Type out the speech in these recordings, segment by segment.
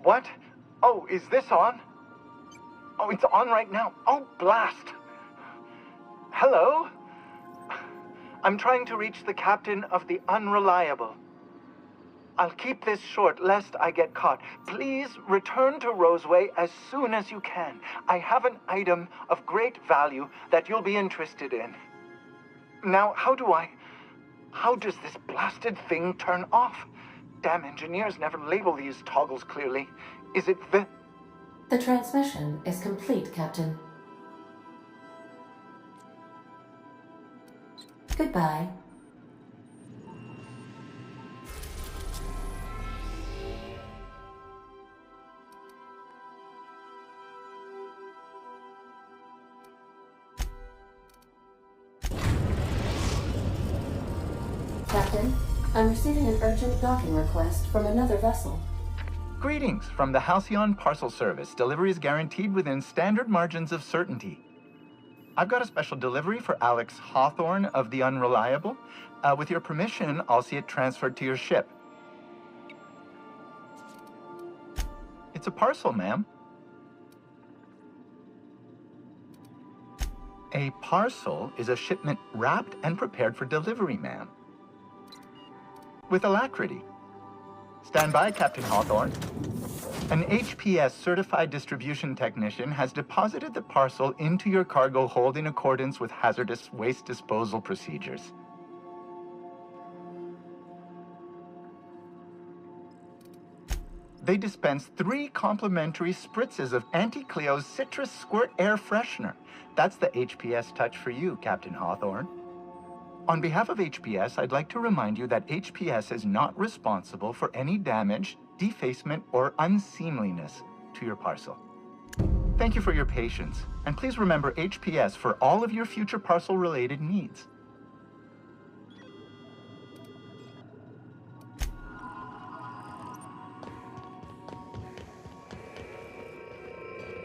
What? Oh, is this on? Oh, it's on right now. Oh, blast. Hello? I'm trying to reach the captain of the Unreliable. I'll keep this short, lest I get caught. Please return to Roseway as soon as you can. I have an item of great value that you'll be interested in. Now, how does this blasted thing turn off? Damn engineers never label these toggles clearly. Is it the... The transmission is complete, Captain. Goodbye. Captain, I'm receiving an urgent docking request from another vessel. Greetings from the Halcyon Parcel Service. Delivery is guaranteed within standard margins of certainty. I've got a special delivery for Alex Hawthorne of the Unreliable. With your permission, I'll see it transferred to your ship. It's a parcel, ma'am. A parcel is a shipment wrapped and prepared for delivery, ma'am. With alacrity. Stand by, Captain Hawthorne. An HPS certified distribution technician has deposited the parcel into your cargo hold in accordance with hazardous waste disposal procedures. They dispense 3 complimentary spritzes of Anti-Cleo's Citrus Squirt Air Freshener. That's the HPS touch for you, Captain Hawthorne. On behalf of HPS, I'd like to remind you that HPS is not responsible for any damage, defacement, or unseemliness to your parcel. Thank you for your patience, and please remember HPS for all of your future parcel-related needs.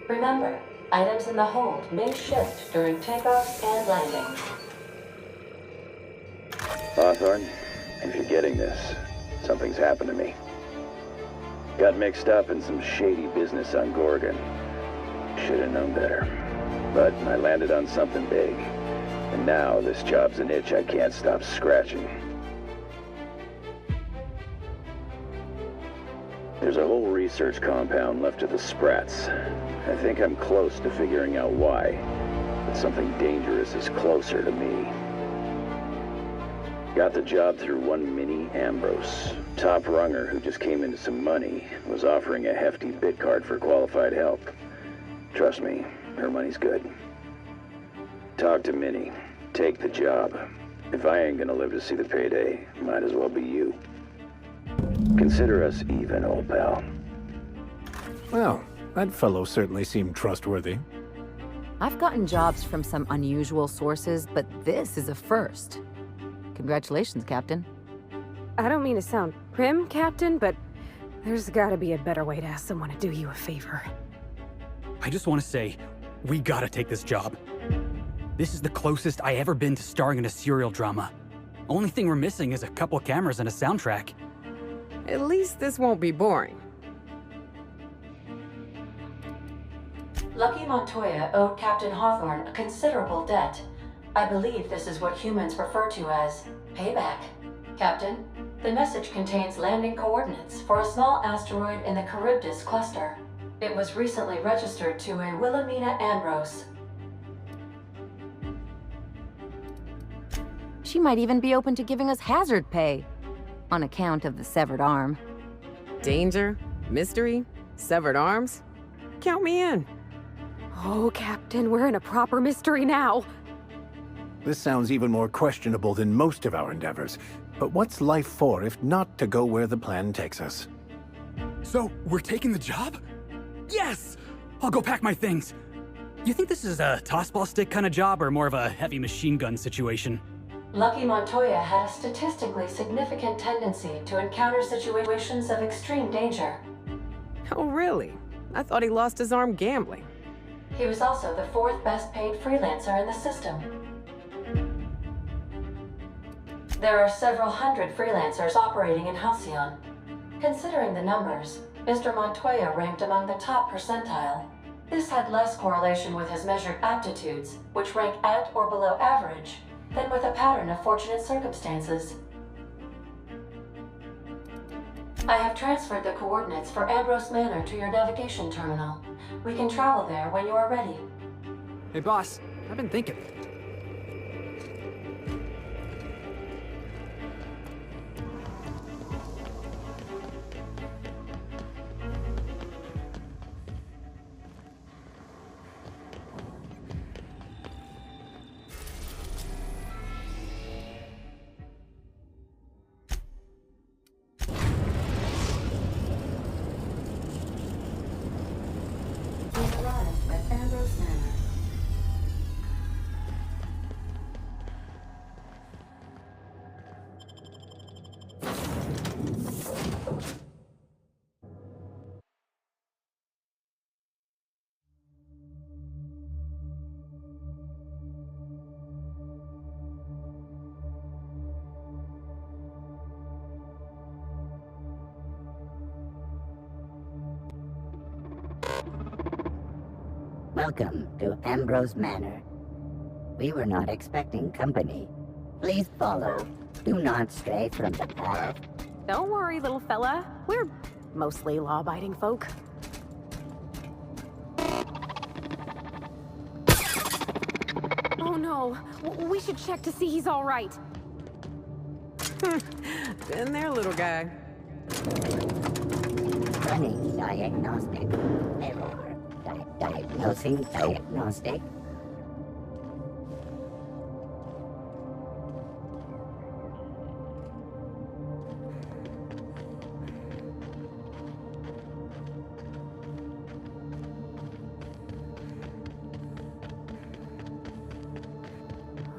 Remember, items in the hold may shift during takeoffs and landings. Hawthorne, if you're getting this, something's happened to me. Got mixed up in some shady business on Gorgon. Should have known better. But I landed on something big. And now this job's an itch I can't stop scratching. There's a whole research compound left of the Sprats. I think I'm close to figuring out why. But something dangerous is closer to me. Got the job through one Minnie Ambrose. Top runger who just came into some money, was offering a hefty bid card for qualified help. Trust me, her money's good. Talk to Minnie. Take the job. If I ain't gonna live to see the payday, might as well be you. Consider us even, old pal. Well, that fellow certainly seemed trustworthy. I've gotten jobs from some unusual sources, but this is a first. Congratulations, Captain. I don't mean to sound prim, Captain, but there's gotta be a better way to ask someone to do you a favor. I just want to say, we gotta take this job. This is the closest I ever been to starring in a serial drama. Only thing we're missing is a couple cameras and a soundtrack. At least this won't be boring. Lucky Montoya owed Captain Hawthorne a considerable debt. I believe this is what humans refer to as payback. Captain, the message contains landing coordinates for a small asteroid in the Charybdis cluster. It was recently registered to a Wilhelmina Ambrose. She might even be open to giving us hazard pay, on account of the severed arm. Danger, mystery, severed arms? Count me in. Oh, Captain, we're in a proper mystery now. This sounds even more questionable than most of our endeavors. But what's life for if not to go where the plan takes us? So, we're taking the job? Yes! I'll go pack my things. You think this is a tossball stick kind of job or more of a heavy machine gun situation? Lucky Montoya had a statistically significant tendency to encounter situations of extreme danger. Oh, really? I thought he lost his arm gambling. He was also the 4th best paid freelancer in the system. There are several hundred freelancers operating in Halcyon. Considering the numbers, Mr. Montoya ranked among the top percentile. This had less correlation with his measured aptitudes, which rank at or below average, than with a pattern of fortunate circumstances. I have transferred the coordinates for Ambrose Manor to your navigation terminal. We can travel there when you are ready. Hey, boss, I've been thinking. We arrived at Ambrose Manor. Welcome to Ambrose Manor. We were not expecting company. Please follow. Do not stray from the path. Don't worry, little fella. We're mostly law-abiding folk. Oh no, we should check to see he's all right. Been there, little guy. Running diagnostic. Error. Diagnosing diagnostic.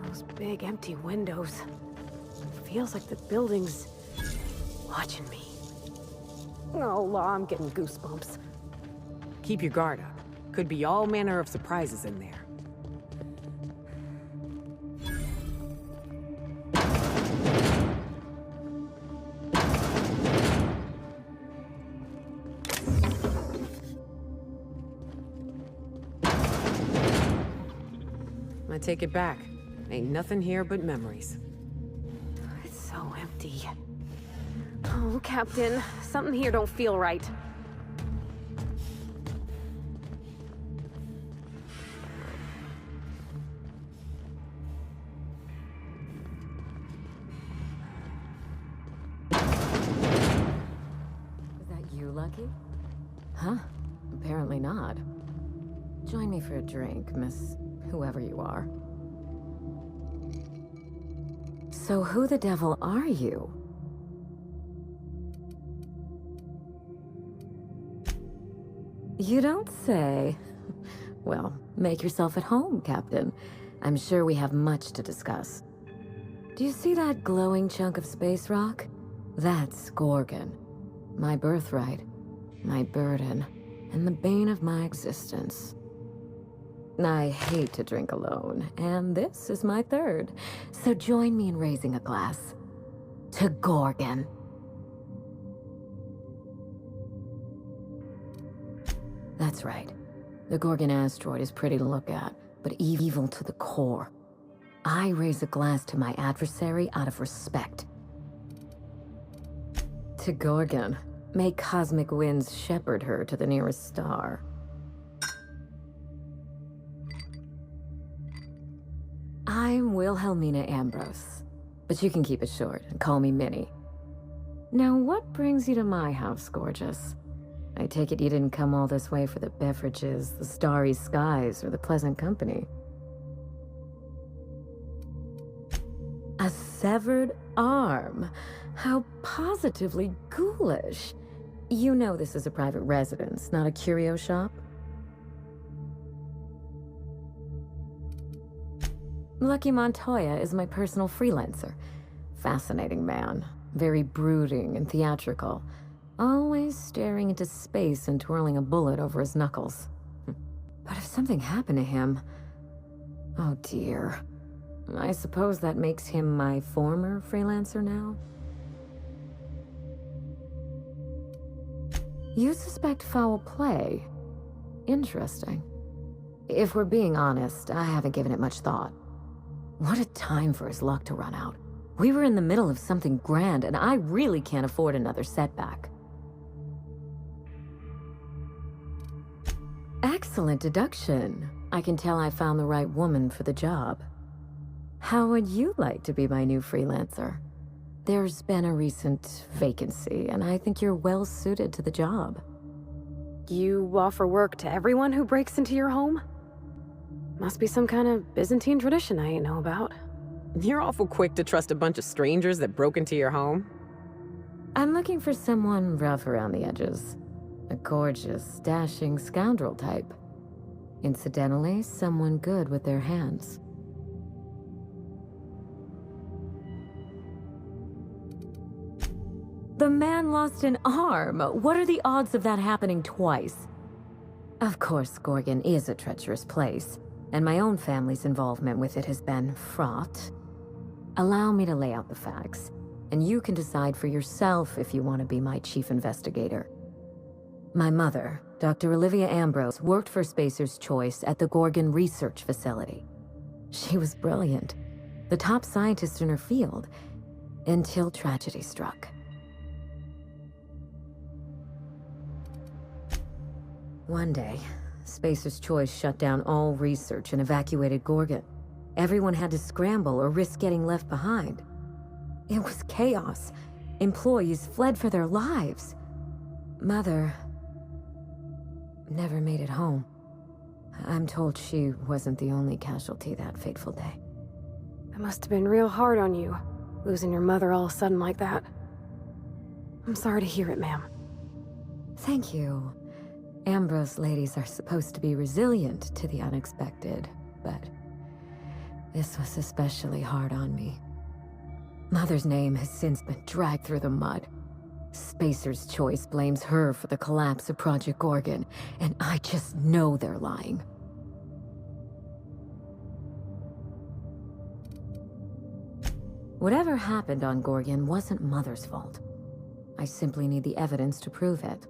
Those big empty windows. Feels like the building's watching me. Oh, Law, I'm getting goosebumps. Keep your guard up. Could be all manner of surprises in there. I take it back. Ain't nothing here but memories. It's so empty. Oh, Captain, something here don't feel right. Is that you, Lucky? Huh? Apparently not. Join me for a drink, Miss whoever you are. So who the devil are you? You don't say. Well, make yourself at home, Captain. I'm sure we have much to discuss. Do you see that glowing chunk of space rock? That's Gorgon. My birthright, my burden, and the bane of my existence. I hate to drink alone, and this is my third. So join me in raising a glass. To Gorgon. That's right. The Gorgon asteroid is pretty to look at, but evil to the core. I raise a glass to my adversary out of respect. To Gorgon. May cosmic winds shepherd her to the nearest star. I'm Wilhelmina Ambrose, but you can keep it short and call me Minnie. Now, what brings you to my house, gorgeous? I take it you didn't come all this way for the beverages, the starry skies, or the pleasant company. A severed arm? How positively ghoulish. You know this is a private residence, not a curio shop? Lucky Montoya is my personal freelancer. Fascinating man. Very brooding and theatrical. Always staring into space and twirling a bullet over his knuckles. But if something happened to him... Oh dear. I suppose that makes him my former freelancer now? You suspect foul play? Interesting. If we're being honest, I haven't given it much thought. What a time for his luck to run out. We were in the middle of something grand, and I really can't afford another setback. Excellent deduction. I can tell I found the right woman for the job. How would you like to be my new freelancer? There's been a recent vacancy, and I think you're well suited to the job. You offer work to everyone who breaks into your home? Must be some kind of Byzantine tradition I ain't know about. You're awful quick to trust a bunch of strangers that broke into your home. I'm looking for someone rough around the edges. A gorgeous, dashing scoundrel type. Incidentally, someone good with their hands. The man lost an arm. What are the odds of that happening twice? Of course, Gorgon is a treacherous place, and my own family's involvement with it has been fraught. Allow me to lay out the facts, and you can decide for yourself if you want to be my chief investigator. My mother, Dr. Olivia Ambrose, worked for Spacer's Choice at the Gorgon Research Facility. She was brilliant, the top scientist in her field, until tragedy struck. One day, Spacer's Choice shut down all research and evacuated Gorgon. Everyone had to scramble or risk getting left behind. It was chaos. Employees fled for their lives. Mother never made it home. I'm told she wasn't the only casualty that fateful day. That must have been real hard on you, losing your mother all of a sudden like that. I'm sorry to hear it, ma'am. Thank you. Ambrose ladies are supposed to be resilient to the unexpected, but this was especially hard on me. Mother's name has since been dragged through the mud. Spacer's Choice blames her for the collapse of Project Gorgon, and I just know they're lying. Whatever happened on Gorgon wasn't Mother's fault. I simply need the evidence to prove it.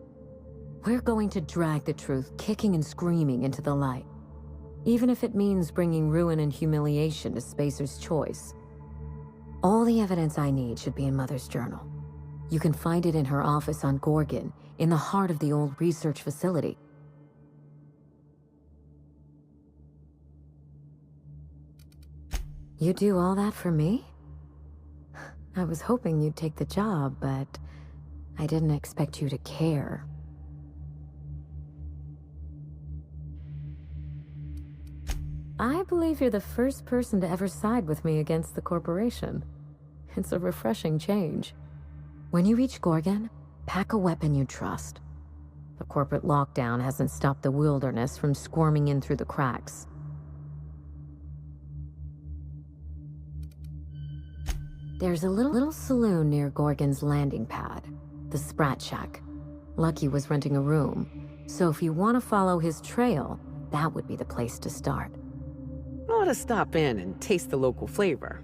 We're going to drag the truth kicking and screaming into the light, even if it means bringing ruin and humiliation to Spacer's Choice. All the evidence I need should be in Mother's journal. You can find it in her office on Gorgon, in the heart of the old research facility. You do all that for me? I was hoping you'd take the job, but I didn't expect you to care. I believe you're the first person to ever side with me against the corporation. It's a refreshing change. When you reach Gorgon, pack a weapon you trust. The corporate lockdown hasn't stopped the wilderness from squirming in through the cracks. There's a little saloon near Gorgon's landing pad, the Sprat Shack. Lucky was renting a room, so if you want to follow his trail, that would be the place to start. Ought to stop in and taste the local flavor.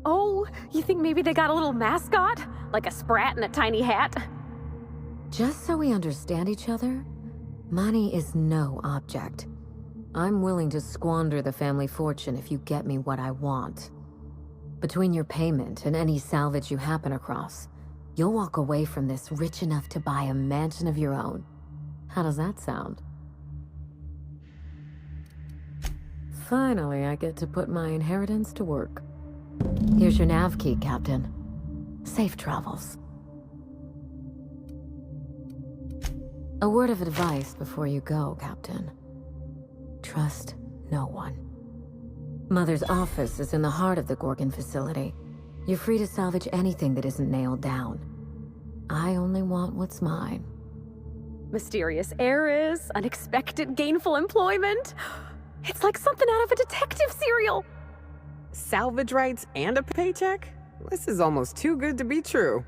Oh, you think maybe they got a little mascot? Like a sprat in a tiny hat? Just so we understand each other, money is no object. I'm willing to squander the family fortune if you get me what I want. Between your payment and any salvage you happen across, you'll walk away from this rich enough to buy a mansion of your own. How does that sound? Finally, I get to put my inheritance to work. Here's your nav key, Captain. Safe travels. A word of advice before you go, Captain. Trust no one. Mother's office is in the heart of the Gorgon facility. You're free to salvage anything that isn't nailed down. I only want what's mine. Mysterious heiress, unexpected gainful employment. It's like something out of a detective serial. Salvage rights and a paycheck? This is almost too good to be true.